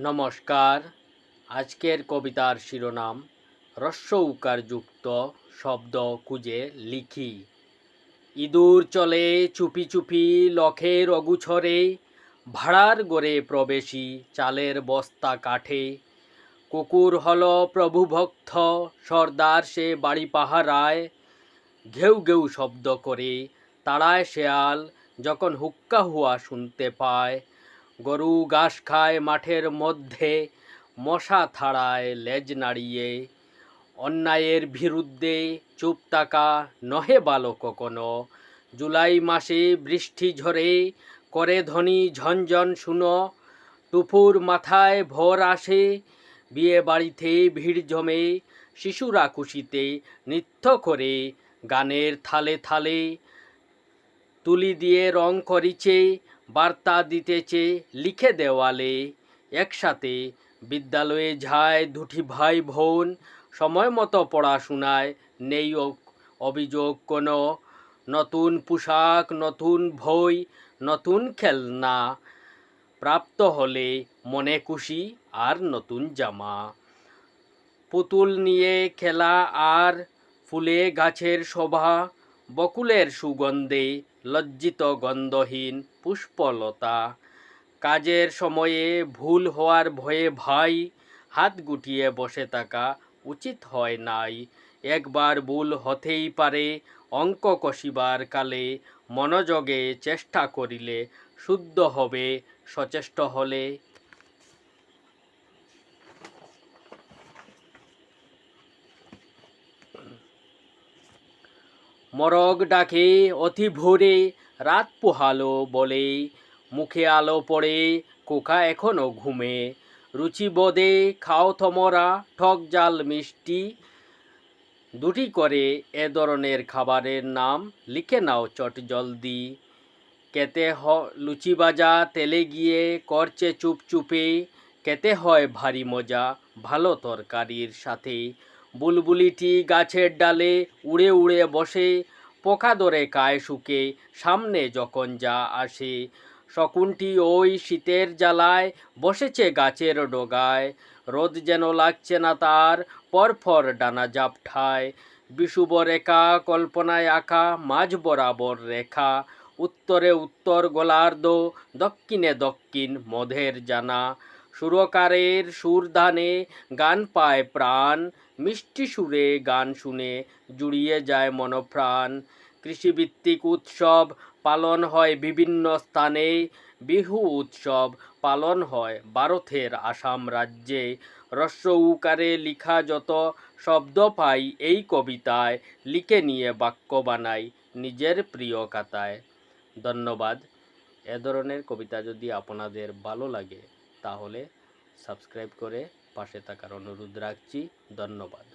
নমস্কার। আজকের কবিতার শিরোনাম হ্রস্ব উকার যুক্ত শব্দ খুঁজে লিখি। ইঁদুর চলে চুপি চুপি লখের অগুছরে, ভাড়ার গড়ে প্রবেশী চালের বস্তা কাঠে। কুকুর হল প্রভুভক্ত, সর্দার সে বাড়ি পাহারায়, ঘেউ ঘেউ শব্দ করে তাড়ায় শেয়াল যখন হুক্কা হুয়া শুনতে পায়। গরু ঘাস খায় মাঠের মধ্যে, মশা থাড়ায় লেজ নাড়িয়ে। অন্যায়ের বিরুদ্ধে চুপ থাকা নহে ভালো কখনো, জুলাই মাসে বৃষ্টি ঝরে করে ধ্বনি ঝনঝন শুনো। টুপুর মাথায় ভোর আসে, বিয়ে বাড়িতে ভিড় জমে, শিশুরা খুশিতে নৃত্য করে গানের থালে থালে। তুলি দিয়ে রং করিছে, বার্তা দিতেছে লিখে দেওয়ালে। একসাথে বিদ্যালয়ে যায় দুটি ভাই বোন, সময় মতো পড়াশোনায় নেই অভিযোগ কোনো। নতুন পোশাক, নতুন বই, নতুন খেলনা, প্রাপ্ত হলে মনে খুশি আর নতুন জামা। পুতুল নিয়ে খেলা আর ফুলে গাছের শোভা, বকুলের সুগন্ধে লজ্জিত গন্ধহীন পুষ্পলতা। কাজের সময়ে ভুল হওয়ার ভয়ে ভাই, হাত গুটিয়ে বসে থাকা উচিত হয় নাই। একবার ভুল হতেই পারে, অঙ্ক কষিবার কালে মনোযোগে চেষ্টা করিলে শুদ্ধ হবে সচেষ্ট হলে। মরগ ডাকে অতি ভোরে, রাত পোহালো বলে, মুখে আলো পড়ে কোকা এখনো ঘুমে। রুচি বোধে খাও তোমরা টক জাল মিষ্টি, দুটি করে এ ধরনের খাবারের নাম লিখে নাও চট জলদি। খেতে লুচি ভাজা তেলে গিয়ে করছে চুপ চুপে, খেতে হয় ভারী মজা ভালো তরকারির সাথে। বুলবুলিটি গাছের ডালে উড়ে উড়ে বসে, পোকা ধরে খায় শুকে সামনে যখন যা আসে। শকুনটি ওই শীতের জ্বালায় বসেছে গাছের ডগায়, রোদ যেন লাগছে না তার, পরপর ডানা ঝাপটায়। বিষুব রেখা কল্পনায় আঁকা মাঝ বরাবর রেখা, উত্তরে উত্তর গোলার্ধ, দক্ষিণে দক্ষিণ মধের জানা। সুরকারের সুরধানে গান পায় প্রাণ, মিষ্টি সুরে গান শুনে জুড়িয়ে যায় মনপ্রাণ। কৃষিভিত্তিক উৎসব পালন হয় বিভিন্ন স্থানে, বিহু উৎসব পালন হয় ভারতের আসাম রাজ্যে। হ্রস্ব উকারে লিখা যত শব্দ পাই এই কবিতায়, লিখে নিয়ে বাক্য বানাই নিজের প্রিয় খাতায়। ধন্যবাদ। এ ধরনের কবিতা যদি আপনাদের ভালো লাগে তাহলে সাবস্ক্রাইব করে পাশে থাকার অনুরোধ রাখছি। ধন্যবাদ।